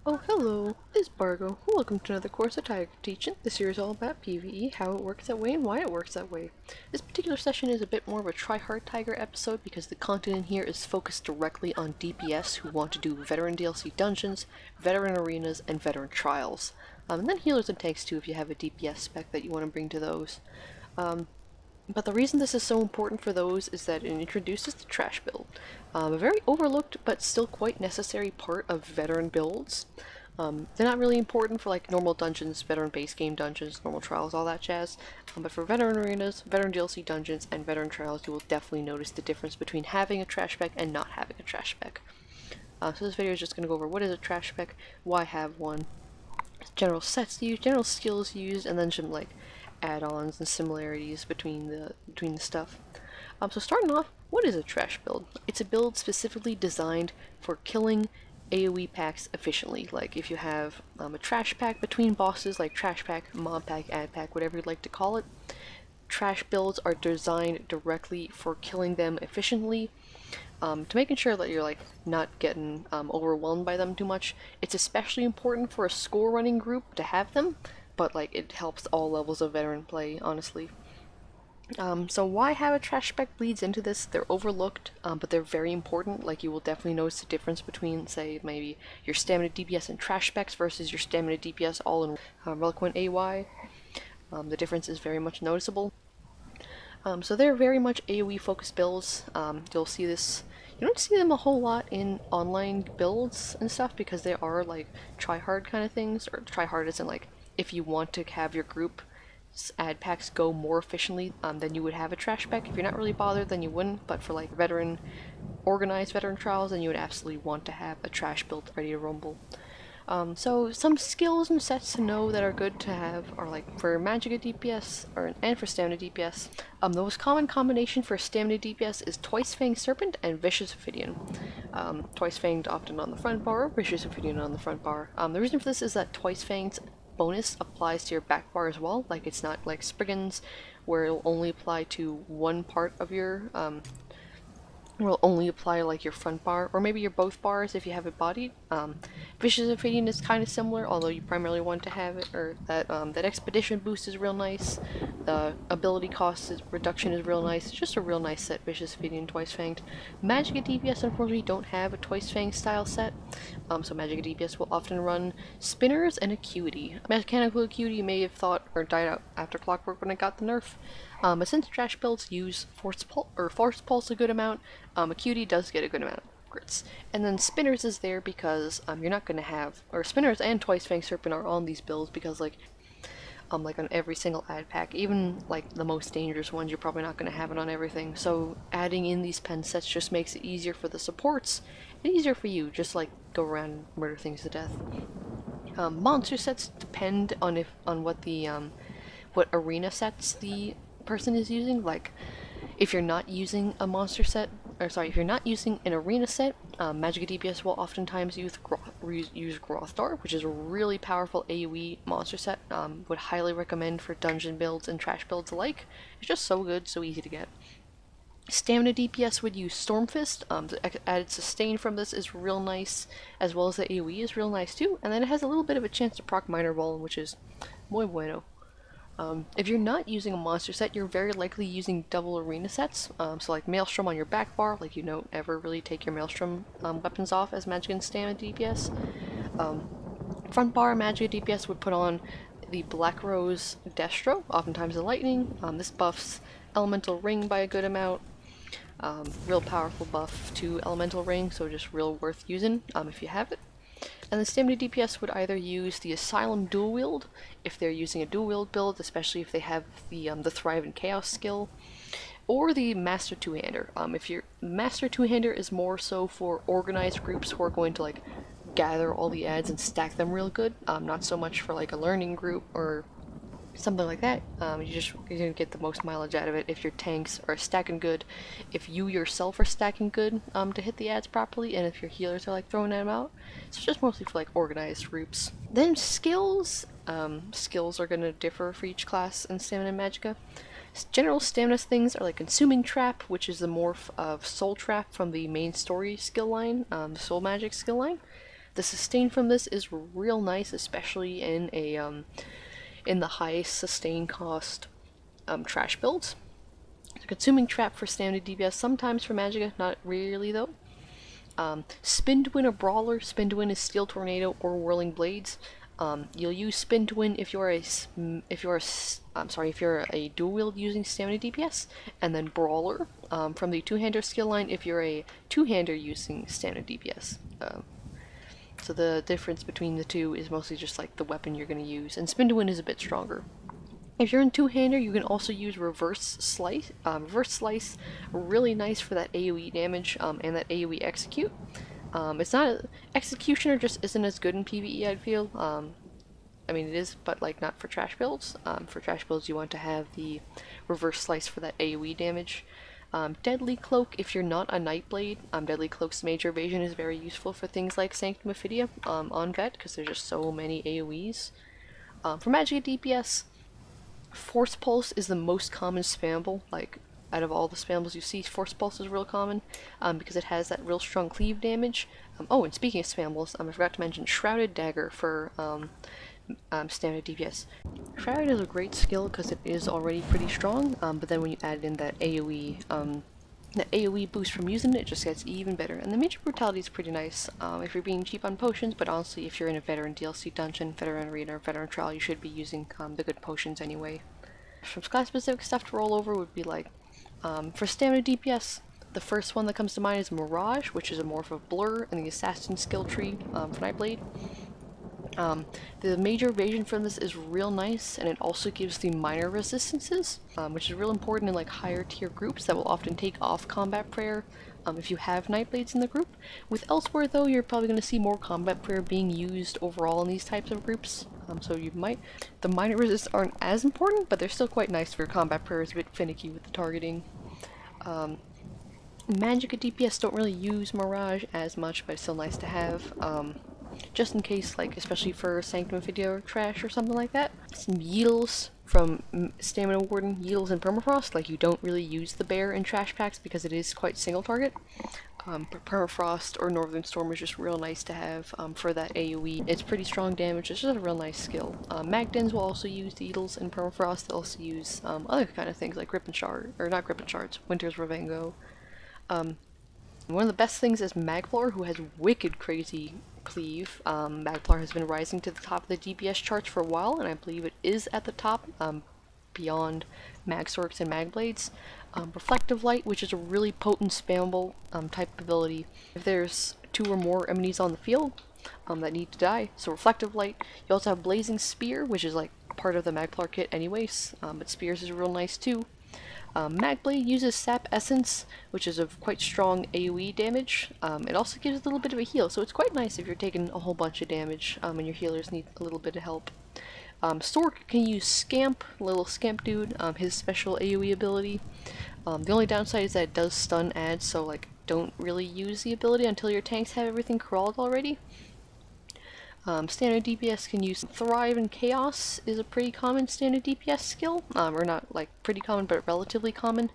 Oh, hello, it's Bargo. Welcome to another course of Teachin. This series is all about PVE, how it works that way, and why it works that way. This particular session is a bit more of a try-hard Tiger episode because the content in here is focused directly on DPS who want to do veteran DLC dungeons, veteran arenas, and veteran trials. And then healers and tanks too if you have a DPS spec that you want to bring to those. But the reason this is so important for those is that it introduces the trash build, a very overlooked but still quite necessary part of veteran builds. They're not really important for like normal dungeons, veteran base game dungeons, normal trials, all that jazz, but for veteran arenas, veteran DLC dungeons, and veteran trials you will definitely notice the difference between having a trash spec and not having a trash spec. So this video is just going to go over what is a trash spec, why have one, general sets used, general skills used, and then some like add-ons and similarities between the stuff. So starting off, what is a trash build? It's a build specifically designed for killing AoE packs efficiently. Like if you have a trash pack between bosses, like trash pack, mob pack, ad pack, whatever you'd like to call it. Trash builds are designed directly for killing them efficiently, to making sure that you're like not getting overwhelmed by them too much. It's especially important for a score running group to have them, but like it helps all levels of veteran play, honestly. So why have a trash spec bleeds into this. They're overlooked, but they're very important. Like you will definitely notice the difference between, say, maybe your stamina DPS and trash specs versus your stamina DPS all in Reliquant AY. The difference is very much noticeable. So they're very much AoE focused builds. You'll see this. You don't see them a whole lot in online builds and stuff because they are like try-hard kind of things, or try-hard isn't like if you want to have your group ad packs go more efficiently, then you would have a trash pack. If you're not really bothered, then you wouldn't, but for like organized veteran trials, then you would absolutely want to have a trash build ready to rumble. So some skills and sets to know that are good to have are like for Magicka DPS and for Stamina DPS. The most common combination for Stamina DPS is Twice Fanged Serpent and Vicious Ophidian. Twice Fanged often on the front bar, Vicious Ophidian on the front bar. The reason for this is that Twice Fanged's bonus applies to your back bar as well. Like it's not like Spriggan's where it'll only apply to one part of your will only apply like your front bar, or maybe your both bars if you have it bodied. Vicious Ophidian is kind of similar, although you primarily want to have it, or that expedition boost is real nice. The ability cost reduction is real nice. It's just a real nice set, Vicious Ophidian Twice Fanged. Magicka DPS unfortunately don't have a Twice Fanged style set, so Magicka DPS will often run Spinners and Acuity. Mechanical Acuity may have thought or died out after Clockwork when it got the nerf. But since trash builds use Force Pulse a good amount, Acuity does get a good amount of crits. And then Spinners is there because you're not going to have, or Spinners and Twice Fanged Serpent are on these builds because like on every single ad pack, even like the most dangerous ones, you're probably not going to have it on everything. So adding in these pen sets just makes it easier for the supports and easier for you, just like go around and murder things to death. Monster sets depend on what the what arena sets the person is using. Like if you're not using a monster set, or sorry, if you're not using an arena set, Magicka DPS will oftentimes use Grothdar, which is a really powerful AoE monster set. Would highly recommend for dungeon builds and trash builds alike. It's just so good, so easy to get. Stamina DPS would use Stormfist. The added sustain from this is real nice, as well as the AoE is real nice too, and then it has a little bit of a chance to proc Minor Ball, which is muy bueno. If you're not using a monster set, you're very likely using double arena sets. So like Maelstrom on your back bar, like you don't ever really take your Maelstrom weapons off as Magicka and Stamina DPS. Front bar Magicka DPS would put on the Black Rose Destro, oftentimes the Lightning. This buffs Elemental Ring by a good amount. Real powerful buff to Elemental Ring, so just real worth using if you have it. And the Stamina DPS would either use the Asylum Dual Wield, if they're using a dual wield build, especially if they have the Thrive in Chaos skill, or the Master Two-Hander. If your Master Two-Hander is more so for organized groups who are going to like gather all the ads and stack them real good, not so much for like a learning group or something like that. You're gonna get the most mileage out of it if your tanks are stacking good, if you yourself are stacking good to hit the ads properly, and if your healers are like throwing them out. So it's just mostly for like organized groups. Then skills. Skills are gonna differ for each class in Stamina and Magicka. General stamina things are like Consuming Trap, which is the morph of Soul Trap from the main story skill line, the Soul Magic skill line. The sustain from this is real nice, especially in a in the highest sustain cost trash builds. So consuming trap for standard DPS, sometimes for Magicka, not really though. Spin to win a brawler, spin to win is Steel Tornado or Whirling Blades. You'll use spin to win if you're a dual wield using stamina DPS, and then brawler from the two-hander skill line if you're a two-hander using stamina DPS. So the difference between the two is mostly just like the weapon you're going to use, and spin to win is a bit stronger. If you're in two-hander, you can also use Reverse Slice. Reverse Slice, really nice for that AoE damage and that AoE execute. It's not executioner just isn't as good in PVE, I'd feel. I mean it is, but like not for trash builds. For trash builds, you want to have the Reverse Slice for that AoE damage. Deadly Cloak, if you're not a Nightblade, Deadly Cloak's major evasion is very useful for things like Sanctum Ophidia on Vet, because there's just so many AoEs. For Magicka DPS, Force Pulse is the most common spammable, like out of all the spambles you see, Force Pulse is real common, because it has that real strong cleave damage. Oh, and speaking of spambles, I forgot to mention Shrouded Dagger for standard DPS. Shrouded is a great skill because it is already pretty strong, but then when you add in that AoE boost from using it, it just gets even better. And the Major Brutality is pretty nice if you're being cheap on potions, but honestly, if you're in a Veteran DLC dungeon, Veteran Arena, or Veteran Trial, you should be using the good potions anyway. Some class-specific stuff to roll over would be like, for stamina DPS, the first one that comes to mind is Mirage, which is a more of a blur in the Assassin skill tree for Nightblade. The major evasion from this is real nice, and it also gives the minor resistances, which is real important in like higher tier groups that will often take off combat prayer if you have Nightblades in the group. With Elsewhere though, you're probably going to see more combat prayer being used overall in these types of groups, so you might. The minor resists aren't as important, but they're still quite nice for combat prayer. Is a bit finicky with the targeting. Magicka DPS don't really use Mirage as much, but it's still nice to have. Just in case, like, especially for Sanctum Ophidia or Trash or something like that. Some Yeetles from Stamina Warden, Yeetles and Permafrost, like you don't really use the bear in Trash packs because it is quite single target. But Permafrost or Northern Storm is just real nice to have for that AoE. It's pretty strong damage, it's just a real nice skill. Magdens will also use the Yeetles and Permafrost, they'll also use other kind of things like Grip and Shard, or not Grip and Shards, Winter's Revengo. One of the best things is Magplar, who has wicked crazy cleave. Magplar has been rising to the top of the DPS charts for a while, and I believe it is at the top, beyond Magsorks and Magblades. Reflective Light, which is a really potent spammable type ability. If there's 2 or more enemies on the field that need to die, so Reflective Light. You also have Blazing Spear, which is like part of the Magplar kit anyways, but Spears is real nice too. Magblade uses Sap Essence, which is of quite strong AoE damage. It also gives a little bit of a heal, so it's quite nice if you're taking a whole bunch of damage and your healers need a little bit of help. Stork can use Scamp, little Scamp dude, his special AoE ability. The only downside is that it does stun ads, so like don't really use the ability until your tanks have everything crawled already. Standard DPS can use Thrive and Chaos is a pretty common standard DPS skill, or not like pretty common, but relatively common.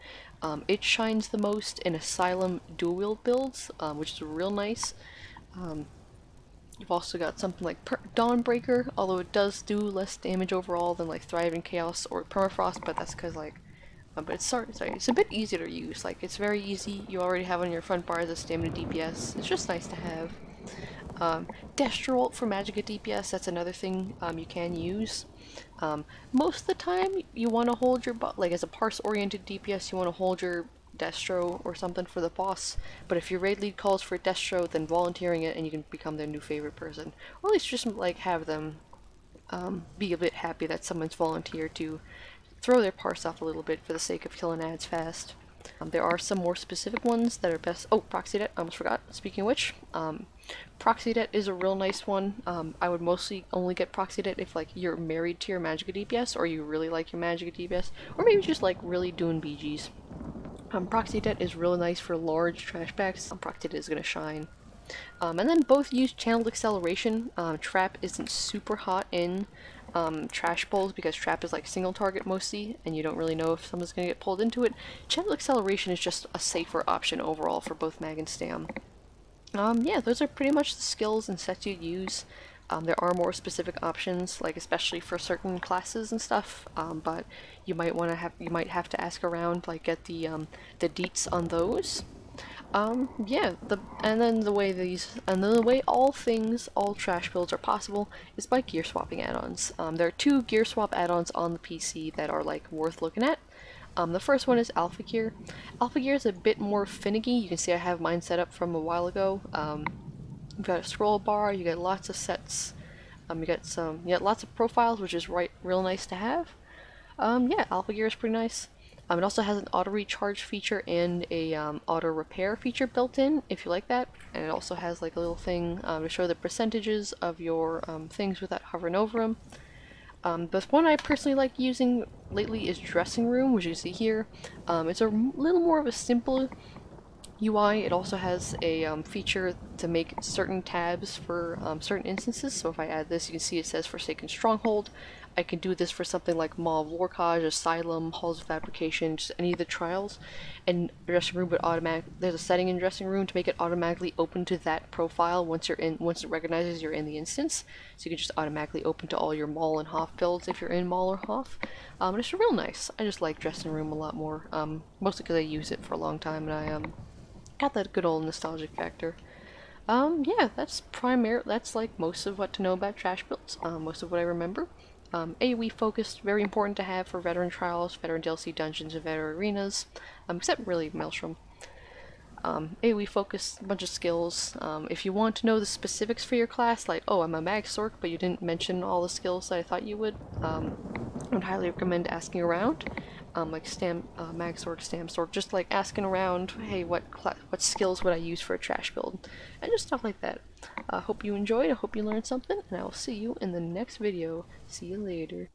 It shines the most in Asylum dual wield builds, which is real nice. You've also got something like Dawnbreaker, although it does do less damage overall than like Thrive and Chaos or Permafrost, but that's because like, but it's it's a bit easier to use. Like it's very easy. You already have on your front bar as a stamina DPS. It's just nice to have. Destro ult for Magicka DPS, that's another thing you can use. Most of the time you want to hold your like as a parse oriented DPS you want to hold your Destro or something for the boss, but if your raid lead calls for Destro, then volunteering it and you can become their new favorite person, or at least just like have them be a bit happy that someone's volunteered to throw their parse off a little bit for the sake of killing ads fast. There are some more specific ones that are best. Oh, Proxy Det, I almost forgot. Speaking of which, Proxy Det is a real nice one. I would mostly only get Proxy Det if like you're married to your Magicka DPS, or you really like your Magicka DPS, or maybe just like really doing BGs. Proxy Det is really nice for large trash packs. Proxy Det is gonna shine. And then both use Channeled Acceleration. Trap isn't super hot in trash bowls because trap is like single target mostly and you don't really know if someone's gonna get pulled into it. Channel Acceleration is just a safer option overall for both mag and stam. Yeah, those are pretty much the skills and sets you'd use. There are more specific options, like especially for certain classes and stuff. But you might have to ask around, like get the deets on those. Yeah, and then the way all trash builds are possible is by gear swapping add-ons. There are two gear swap add-ons on the PC that are like worth looking at. The first one is Alpha Gear. Alpha Gear is a bit more finicky. You can see I have mine set up from a while ago. You've got a scroll bar, you get lots of sets, you get lots of profiles, which is real nice to have. Yeah, Alpha Gear is pretty nice. It also has an auto recharge feature and a auto repair feature built in, if you like that. And it also has like a little thing to show the percentages of your things without hovering over them. The one I personally like using lately is Dressing Room, which you see here. It's a little more of a simple UI. It also has a feature to make certain tabs for certain instances. So if I add this, you can see it says Forsaken Stronghold. I can do this for something like Maw of Lorcage, Asylum, Halls of Fabrication, just any of the trials. And Dressing Room would there's a setting in Dressing Room to make it automatically open to that profile once it recognizes you're in the instance. So you can just automatically open to all your Maul and Hoff builds if you're in Maul or Hoff. And it's real nice. I just like Dressing Room a lot more, mostly because I use it for a long time and I got that good old nostalgic factor. Yeah, that's like most of what to know about trash builds, most of what I remember. AoE focused, very important to have for veteran trials, veteran DLC dungeons, and veteran arenas, except really Maelstrom. AoE focused, a bunch of skills. If you want to know the specifics for your class, like, oh, I'm a Mag Sorc, but you didn't mention all the skills that I thought you would, I would highly recommend asking around. Like Mag Sorc, Stam Sorc, just like asking around, hey, what skills would I use for a trash build? And just stuff like that. Hope you enjoyed, I hope you learned something, and I will see you in the next video. See you later.